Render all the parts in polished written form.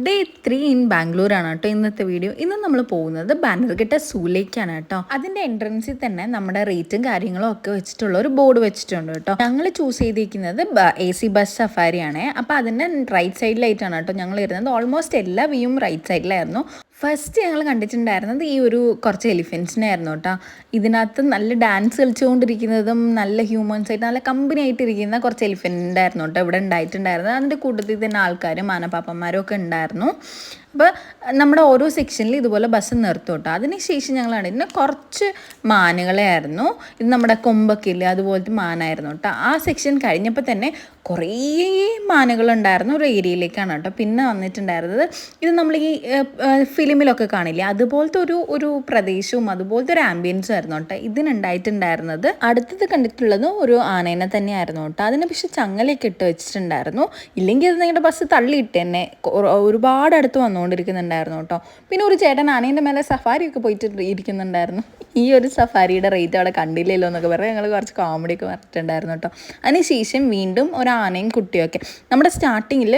Day 3 in ബാംഗ്ലൂരാണ് കേട്ടോ ഇന്നത്തെ video. ഇന്ന് നമ്മൾ പോകുന്നത് ബാനർഘട്ട സൂയിലേക്കാണ് കേട്ടോ. അതിൻ്റെ എൻട്രൻസിൽ തന്നെ നമ്മുടെ റേറ്റും കാര്യങ്ങളും ഒക്കെ വെച്ചിട്ടുള്ള ഒരു ബോർഡ് വെച്ചിട്ടുണ്ട് കേട്ടോ. ഞങ്ങൾ ചൂസ് ചെയ്തിരിക്കുന്നത് AC ബസ് സഫാരിയാണ്. അപ്പോൾ അതിൻ്റെ റൈറ്റ് സൈഡിലായിട്ടാണ് കേട്ടോ ഞങ്ങൾ ഇരുന്നത്. ഓൾമോസ്റ്റ് എല്ലാ വ്യൂവും റൈറ്റ് സൈഡിലായിരുന്നു. ഫസ്റ്റ് ഞങ്ങൾ കണ്ടിട്ടുണ്ടായിരുന്നത് ഈ ഒരു കുറച്ച് എലിഫൻസിനെ ആയിരുന്നു കേട്ടോ. ഇതിനകത്ത് നല്ല ഡാൻസ് കളിച്ചുകൊണ്ടിരിക്കുന്നതും നല്ല ഹ്യൂമൻസ് ആയിട്ട് നല്ല കമ്പനി ആയിട്ടിരിക്കുന്ന കുറച്ച് എലിഫൻ്റ് ആയിരുന്നു കേട്ടോ ഇവിടെ ഉണ്ടായിട്ടുണ്ടായിരുന്നത്. അതിൻ്റെ കൂട്ടത്തിൽ തന്നെ ആൾക്കാരും ആനപ്പാപ്പന്മാരും ഒക്കെ ഉണ്ടായിരുന്നു. അപ്പോൾ നമ്മുടെ ഓരോ സെക്ഷനിൽ ഇതുപോലെ ബസ് നിർത്തും കേട്ടോ. അതിനുശേഷം ഞങ്ങൾ കണ്ടിരുന്ന കുറച്ച് മാനുകളെ ആയിരുന്നു. ഇത് നമ്മുടെ കൊമ്പൊക്കെ ഇല്ലേ അതുപോലത്തെ മാനായിരുന്നു കേട്ടോ. ആ സെക്ഷൻ കഴിഞ്ഞപ്പോൾ തന്നെ കുറേ മാനുകളുണ്ടായിരുന്ന ഒരു ഏരിയയിലേക്കാണ് കേട്ടോ പിന്നെ വന്നിട്ടുണ്ടായിരുന്നത്. ഇത് നമ്മൾ ഈ ഫിലിമിലൊക്കെ കാണില്ലേ അതുപോലത്തെ ഒരു പ്രദേശവും അതുപോലത്തെ ഒരു ആംബിയൻസും ആയിരുന്നു കേട്ടോ ഇതിനുണ്ടായിട്ടുണ്ടായിരുന്നത്. അടുത്തത് കണ്ടിട്ടുള്ളത് ഒരു ആനേനെ തന്നെയായിരുന്നു കേട്ടോ. അതിന് പക്ഷേ ചങ്ങലയൊക്കെ ഇട്ട് വെച്ചിട്ടുണ്ടായിരുന്നു. ഇല്ലെങ്കിൽ അത് നിങ്ങളുടെ ബസ് തള്ളിയിട്ട് തന്നെ ഒരുപാട് അടുത്ത് വന്നുകൊണ്ടിരിക്കുന്നുണ്ടായിരുന്നു കേട്ടോ. പിന്നെ ഒരു ചേട്ടൻ ആനേൻ്റെ മേലെ സഫാരിയൊക്കെ പോയിട്ട് ഇരിക്കുന്നുണ്ടായിരുന്നു. ഈ ഒരു സഫാരിയുടെ റേറ്റ് അവിടെ കണ്ടില്ലല്ലോ എന്നൊക്കെ പറഞ്ഞാൽ ഞങ്ങൾ കുറച്ച് കോമഡിയൊക്കെ പറഞ്ഞിട്ടുണ്ടായിരുന്നു കേട്ടോ. അതിനുശേഷം വീണ്ടും ഒരു ആനയും കുട്ടിയൊക്കെ നമ്മുടെ സ്റ്റാർട്ടിങ്ങിൽ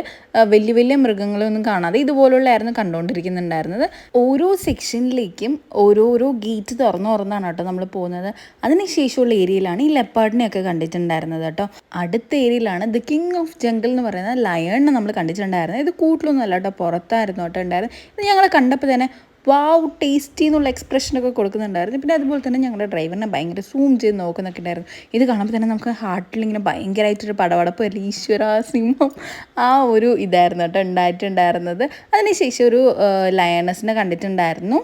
വലിയ വലിയ മൃഗങ്ങളൊന്നും കാണാതെ ഇതുപോലുള്ളായിരുന്നു കണ്ടുകൊണ്ടിരിക്കുന്നുണ്ടായിരുന്നത്. ഓരോ സെക്ഷനിലേക്കും ഓരോരോ ഗേറ്റ് തുറന്നാണ് കേട്ടോ നമ്മൾ പോകുന്നത്. അതിനുശേഷമുള്ള ഏരിയയിലാണ് ഈ ലെപ്പാർഡിനെയൊക്കെ കണ്ടിട്ടുണ്ടായിരുന്നത് കേട്ടോ. അടുത്ത ഏരിയയിലാണ് ദ കിങ് ഓഫ് ജംഗിൾ എന്ന് പറയുന്ന ലയണിനെ നമ്മൾ കണ്ടിട്ടുണ്ടായിരുന്നത്. ഇത് കൂട്ടിലൊന്നും അല്ല കേട്ടോ, പുറത്തായിരുന്നു കേട്ടോ ഉണ്ടായിരുന്നത്. ഇത് ഞങ്ങൾ കണ്ടപ്പോൾ തന്നെ വാവ് ടേസ്റ്റി എന്നുള്ള എക്സ്പ്രഷനൊക്കെ കൊടുക്കുന്നുണ്ടായിരുന്നു. പിന്നെ അതുപോലെ തന്നെ ഞങ്ങളുടെ ഡ്രൈവറിനെ ഭയങ്കര സൂം ചെയ്ത് നോക്കുന്നൊക്കെ ഉണ്ടായിരുന്നു. ഇത് കാണുമ്പോൾ തന്നെ നമുക്ക് ഹാർട്ടിൽ ഇങ്ങനെ ഭയങ്കരമായിട്ടൊരു പടവടപ്പ് വരില്ല. ഈശ്വര സിംഹം ആ ഒരു ഇതായിരുന്നു കേട്ടോ ഉണ്ടായിട്ടുണ്ടായിരുന്നത്. അതിനുശേഷം ഒരു ലയണസിനെ കണ്ടിട്ടുണ്ടായിരുന്നു.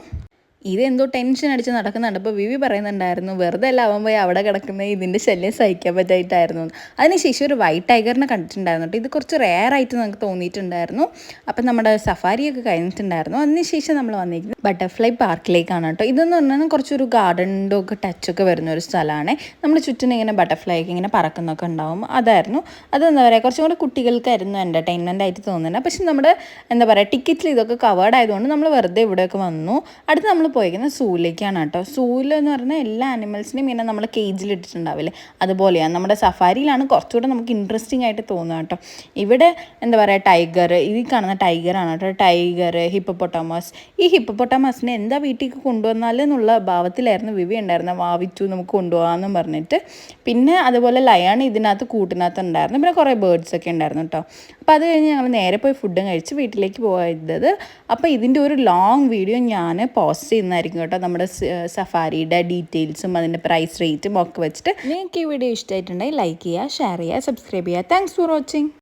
ഇതെന്തോ ടെൻഷൻ അടിച്ച് നടക്കുന്നുണ്ട്. അപ്പോൾ വിവി പറയുന്നുണ്ടായിരുന്നു വെറുതെ എല്ലാം ആവുമ്പോൾ അവിടെ കിടക്കുന്ന ഇതിൻ്റെ ശല്യം സഹിക്കാൻ പറ്റായിട്ടായിരുന്നു. അതിനുശേഷം ഒരു വൈറ്റ് ടൈഗറിനെ കണ്ടിട്ടുണ്ടായിരുന്നു കേട്ടോ. ഇത് കുറച്ച് റെയർ ആയിട്ട് നമുക്ക് തോന്നിയിട്ടുണ്ടായിരുന്നു. അപ്പം നമ്മുടെ സഫാരിയൊക്കെ കഴിഞ്ഞിട്ടുണ്ടായിരുന്നു. അതിനുശേഷം നമ്മൾ വന്നിരിക്കുന്നത് ബട്ടർഫ്ലൈ പാർക്കിലേക്കാണ് കേട്ടോ. ഇതെന്ന് പറഞ്ഞാൽ കുറച്ചൊരു ഗാർഡൻ്റെ ഒക്കെ ടച്ചൊക്കെ വരുന്ന ഒരു സ്ഥലമാണ്. നമ്മൾ ചുറ്റിനും ഇങ്ങനെ ബട്ടർഫ്ലൈ ഒക്കെ ഇങ്ങനെ പറക്കുന്നൊക്കെ ഉണ്ടാവും. അതായിരുന്നു അതെന്താ പറയുക കുറച്ചും കൂടെ കുട്ടികൾക്കായിരുന്നു എൻ്റർടൈൻമെൻ്റ് ആയിട്ട് തോന്നുന്നത്. പക്ഷെ നമ്മുടെ എന്താ പറയുക ടിക്കറ്റിൽ ഇതൊക്കെ കവേർഡ് ആയതുകൊണ്ട് നമ്മൾ വെറുതെ ഇവിടെയൊക്കെ വന്നു. അടുത്ത് നമ്മൾ പോയിരിക്കുന്നത് സൂയിലേക്കാണ് കേട്ടോ. സൂയിലെന്ന് പറഞ്ഞാൽ എല്ലാ ആനിമൽസിനെയും ഇങ്ങനെ നമ്മൾ കേജിലിട്ടിട്ടുണ്ടാവില്ലേ അതുപോലെയാണ്. നമ്മുടെ സഫാരിയിലാണ് കുറച്ചുകൂടെ നമുക്ക് ഇൻട്രസ്റ്റിംഗ് ആയിട്ട് തോന്നുക കേട്ടോ. ഇവിടെ എന്താ പറയുക ടൈഗർ, ഈ കാണുന്ന ടൈഗറാണ് കേട്ടോ. Tiger, hippopotamus. ഈ ഹിപ്പോപ്പൊട്ടാമസിനെ എന്താ വീട്ടിലേക്ക് കൊണ്ടുവന്നാലെന്നുള്ള ഭാവത്തിലായിരുന്നു വിവി ഉണ്ടായിരുന്നത്. വാവിച്ചു നമുക്ക് കൊണ്ടുപോകാമെന്നും പറഞ്ഞിട്ട്. പിന്നെ അതുപോലെ ലയൺ ഇതിനകത്ത് കൂട്ടിനകത്ത് ഉണ്ടായിരുന്നു. പിന്നെ കുറേ ബേർഡ്സ് ഒക്കെ ഉണ്ടായിരുന്നു കേട്ടോ. അപ്പോൾ അത് കഴിഞ്ഞ് ഞങ്ങൾ നേരെ പോയി ഫുഡും കഴിച്ച് വീട്ടിലേക്ക് പോയത്. അപ്പോൾ ഇതിൻ്റെ ഒരു ലോങ് വീഡിയോ ഞാൻ പോസ്റ്റ് ചെയ്യുന്നതായിരിക്കും കേട്ടോ. നമ്മുടെ സഫാരിയുടെ ഡീറ്റെയിൽസും അതിൻ്റെ പ്രൈസ് റേറ്റും ഒക്കെ വെച്ചിട്ട്. നിങ്ങൾക്ക് ഈ വീഡിയോ ഇഷ്ടമായിട്ടുണ്ടെങ്കിൽ ലൈക്ക് ചെയ്യുക, ഷെയർ ചെയ്യുക, സബ്സ്ക്രൈബ് ചെയ്യുക. Thanks for watching.